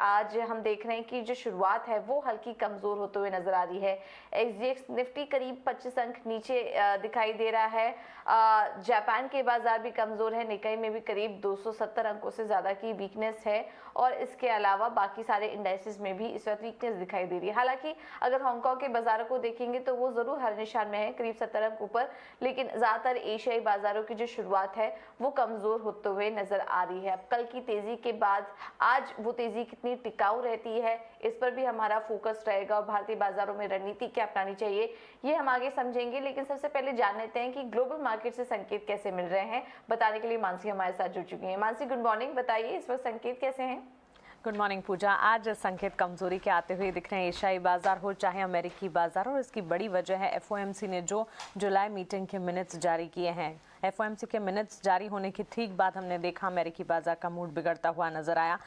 आज हम देख रहे हैं कि जो शुरुआत है वो हल्की कमजोर होते हुए नजर आ रही है। एसजीएक्स निफ्टी करीब 25 अंक नीचे दिखाई दे रहा है। जापान के बाजार भी कमजोर है, निकाई में भी करीब 270 अंकों से ज्यादा की वीकनेस है और इसके अलावा बाकी सारे इंडाइसेस में भी इस वक्त वीकनेस दिखाई दे रही है। हालांकि अगर हांगकांग के बाजारों को देखेंगे तो वो जरूर हर निशान में है, करीब 70 अंक ऊपर, लेकिन ज्यादातर एशियाई बाजारों की जो शुरुआत है वो कमजोर होते हुए नजर आ रही है। अब कल की तेजी के बाद आज वो तेजी कितनी टिकाऊ रहती है, इस पर भी हमारा फोकस रहेगा और भारतीय बाजारों में रणनीति क्या अपनानी चाहिए ये हम आगे समझेंगे। लेकिन सबसे पहले जान लेते हैं कि ग्लोबल मार्केट से संकेत कैसे मिल रहे हैं। बताने के लिए मानसी हमारे साथ जुड़ चुकी हैं। मानसी, गुड मॉर्निंग, बताइए इस वक्त संकेत कैसे हैं? गुड मॉर्निंग पूजा। आज संकेत कमजोरी के आते हुए दिख रहे हैं, एशियाई बाजार हो चाहे अमेरिकी बाजार, और इसकी बड़ी वजह है एफओएमसी ने जो जुलाई मीटिंग के मिनट्स जारी किए हैं। एफओएमसी के मिनट्स जारी होने के ठीक बाद हमने देखा अमेरिकी बाजार का मूड बिगड़ता हुआ नजर आया।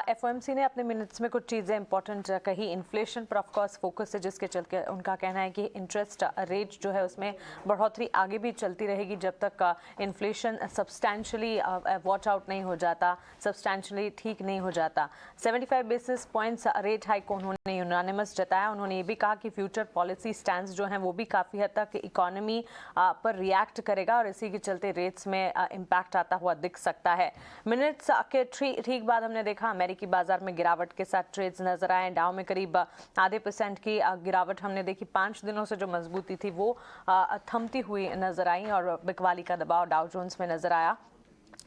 एफओएमसी ने अपने मिनट्स में कुछ चीज़ें इंपॉर्टेंट कही। इन्फ्लेशन पर ऑफकोर्स फोकस है, जिसके चलते उनका कहना है कि इंटरेस्ट रेट जो है उसमें बढ़ोतरी आगे भी चलती रहेगी जब तक इन्फ्लेशन सब्सटैंशली वॉच आउट नहीं हो जाता, सब्सटैंशली ठीक नहीं हो जाता। 75 बेसिस पॉइंट्स रेट हाइक को उन्होंने यूनानिमस जताया। उन्होंने ये भी कहा कि फ्यूचर पॉलिसी स्टैंड्स जो हैं वो भी काफ़ी हद तक इकोनॉमी पर रिएक्ट करेगा और इसी के चलते रेट्स में इम्पैक्ट आता हुआ दिख सकता है। मिनट्स के ठीक बाद हमने देखा अमेरिकी बाजार में गिरावट के साथ ट्रेड्स नजर आए। डाउ में करीब आधे % की गिरावट हमने देखी। 5 दिनों से जो मजबूती थी वो थमती हुई नजर आई और बिकवाली का दबाव डाउ जोन्स में नजर आया।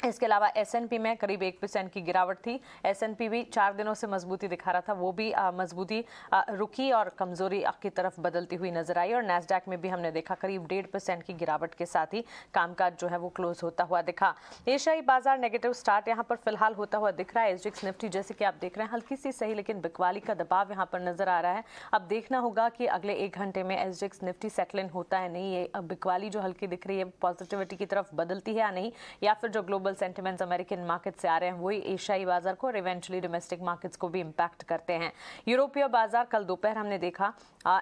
इसके अलावा एसएनपी में करीब 1% की गिरावट थी। एसएनपी भी 4 दिनों से मजबूती दिखा रहा था, वो भी मजबूती रुकी और कमजोरी की तरफ बदलती हुई नजर आई। और नैस्डैक में भी हमने देखा करीब 1.5% की गिरावट के साथ ही कामकाज जो है वो क्लोज होता हुआ दिखा। एशियाई बाजार नेगेटिव स्टार्ट यहाँ पर फिलहाल होता हुआ दिख रहा है। एसजीएक्स निफ्टी जैसे कि आप देख रहे हैं हल्की सी सही, लेकिन बिकवाली का दबाव यहाँ पर नजर आ रहा है। अब देखना होगा कि अगले 1 घंटे में एसजीएक्स निफ्टी सेटल इन होता है नहीं, ये बिकवाली जो हल्की दिख रही है पॉजिटिविटी की तरफ बदलती है या नहीं, या फिर जो ग्लोबल सेंटिमेंट्स अमेरिकन मार्केट से आ रहे हैं वही एशियाई बाजार को और इवेंचुअली डोमेस्टिक मार्केट्स को भी इम्पैक्ट करते हैं। यूरोपीय बाजार कल दोपहर हमने देखा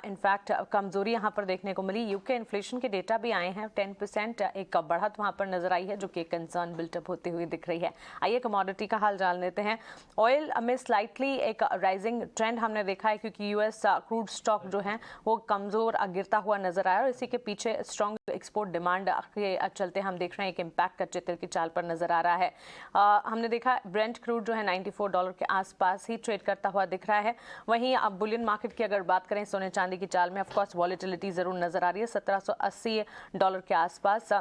इनफैक्ट कमजोरी यहां पर देखने को मिली। यूके इन्फ्लेशन के डेटा भी आए हैं, 10% एक बढ़त वहां पर नजर आई है जो कि कंसर्न बिल्टअप होती हुई दिख रही है। आइए कमोडिटी का हाल जान लेते हैं। ऑयल में स्लाइटली एक राइजिंग ट्रेंड हमने देखा है क्योंकि यूएस क्रूड स्टॉक जो है वो कमजोर गिरता हुआ नजर आया और इसी के पीछे स्ट्रॉन्ग एक्सपोर्ट डिमांड के चलते हम देख रहे हैं एक इम्पैक्ट कच्चे तेल की चाल पर नजर आ रहा है। हमने देखा ब्रेंट क्रूड जो है $94 के आसपास ही ट्रेड करता हुआ दिख रहा है। वहीं अब बुलियन मार्केट की अगर बात करें, सोने चांदी की चाल में ऑफकोर्स वॉलेटिलिटी जरूर नजर आ रही है। $1780 के आसपास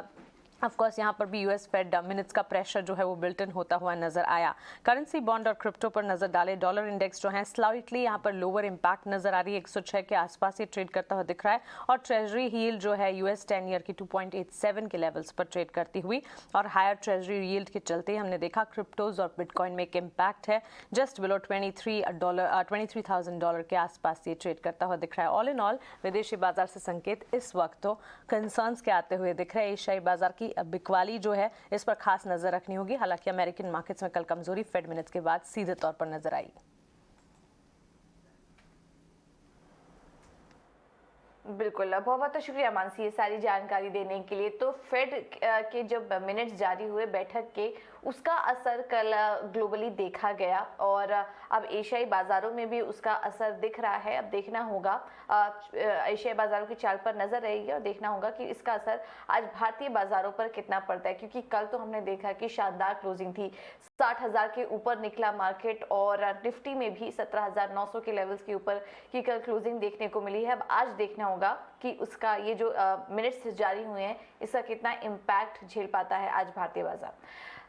ऑफकोर्स यहाँ पर भी यूएस फेड मिनट्स का प्रेशर जो है वो बिल्ट इन होता हुआ नजर आया। करेंसी बॉन्ड और क्रिप्टो पर नजर डालें, डॉलर इंडेक्स जो है स्लाइटली यहाँ पर लोअर इंपैक्ट नजर आ रही है, 106 के आसपास ही ट्रेड करता हुआ दिख रहा है और ट्रेजरी यील्ड जो है यूएस 10 ईयर की 2.87 के लेवल्स पर ट्रेड करती हुई और हायर ट्रेजरी यील्ड के चलते हमने देखा क्रिप्टोज और बिटकॉइन में एक इम्पैक्ट है, जस्ट बिलो $23,000 के आसपास ये ट्रेड करता हुआ दिख रहा है। ऑल इन ऑल विदेशी बाजार से संकेत इस वक्त तो कंसर्न्स के आते हुए दिख रहे हैं। एशियाई बाजार की बिकवाली जो है इस पर खास नजर रखनी होगी। हालांकि अमेरिकन मार्केट्स में कल कमजोरी फेड मिनट्स के बाद सीधे तौर पर नजर आई। बिल्कुल, बहुत बहुत शुक्रिया मानसी ये सारी जानकारी देने के लिए। तो फेड के जब मिनट्स जारी हुए बैठक के, उसका असर कल ग्लोबली देखा गया और अब एशियाई बाजारों में भी उसका असर दिख रहा है। अब देखना होगा, एशियाई बाजारों की चाल पर नजर रहेगी और देखना होगा कि इसका असर आज भारतीय बाजारों पर कितना पड़ता है, क्योंकि कल तो हमने देखा कि शानदार क्लोजिंग थी, 60,000 के ऊपर निकला मार्केट और निफ्टी में भी 17,900 के लेवल्स के ऊपर की कल क्लोजिंग देखने को मिली है। अब आज देखना होगा कि उसका ये जो मिनट्स जारी हुए हैं इसका कितना इम्पैक्ट झेल पाता है आज भारतीय बाजार।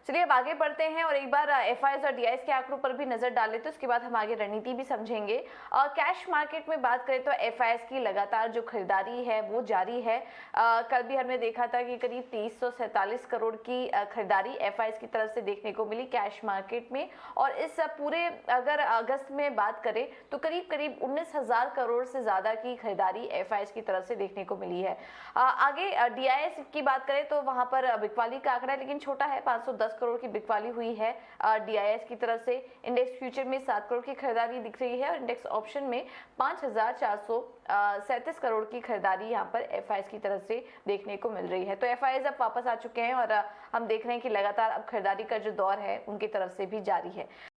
चलिए अब आगे बढ़ते हैं और एक बार एफआईएस और डीआईएस के आंकड़ों पर भी नजर डाल लेते हैं, उसके बाद हम आगे रणनीति भी समझेंगे। और कैश मार्केट में बात करें तो एफआईएस की लगातार जो खरीदारी है वो जारी है। कल भी हमने देखा था कि करीब 347 करोड़ की खरीदारी एफआईएस की तरफ से देखने को मिली कैश मार्केट में। और इस पूरे अगर अगस्त में बात करें तो करीब 19,000 करोड़ से ज्यादा की खरीदारी एफआईएस की तरफ से देखने को मिली है। आगे डीआईएस की बात करें तो वहां पर बिकवाली का आंकड़ा लेकिन छोटा है, 510 करोड़ की बिकवाली हुई है डीआईएस की तरफ से। इंडेक्स फ्यूचर में 7 करोड़ की खरीदारी दिख रही है और इंडेक्स ऑप्शन में 5,437 करोड़ की खरीदारी यहां पर एफआईएस की तरफ से देखने को मिल रही है। तो एफआईएस अब वापस आ चुके हैं और हम देख रहे हैं कि लगातार अब खरीदारी का जो दौर है उनकी तरफ से भी जारी है।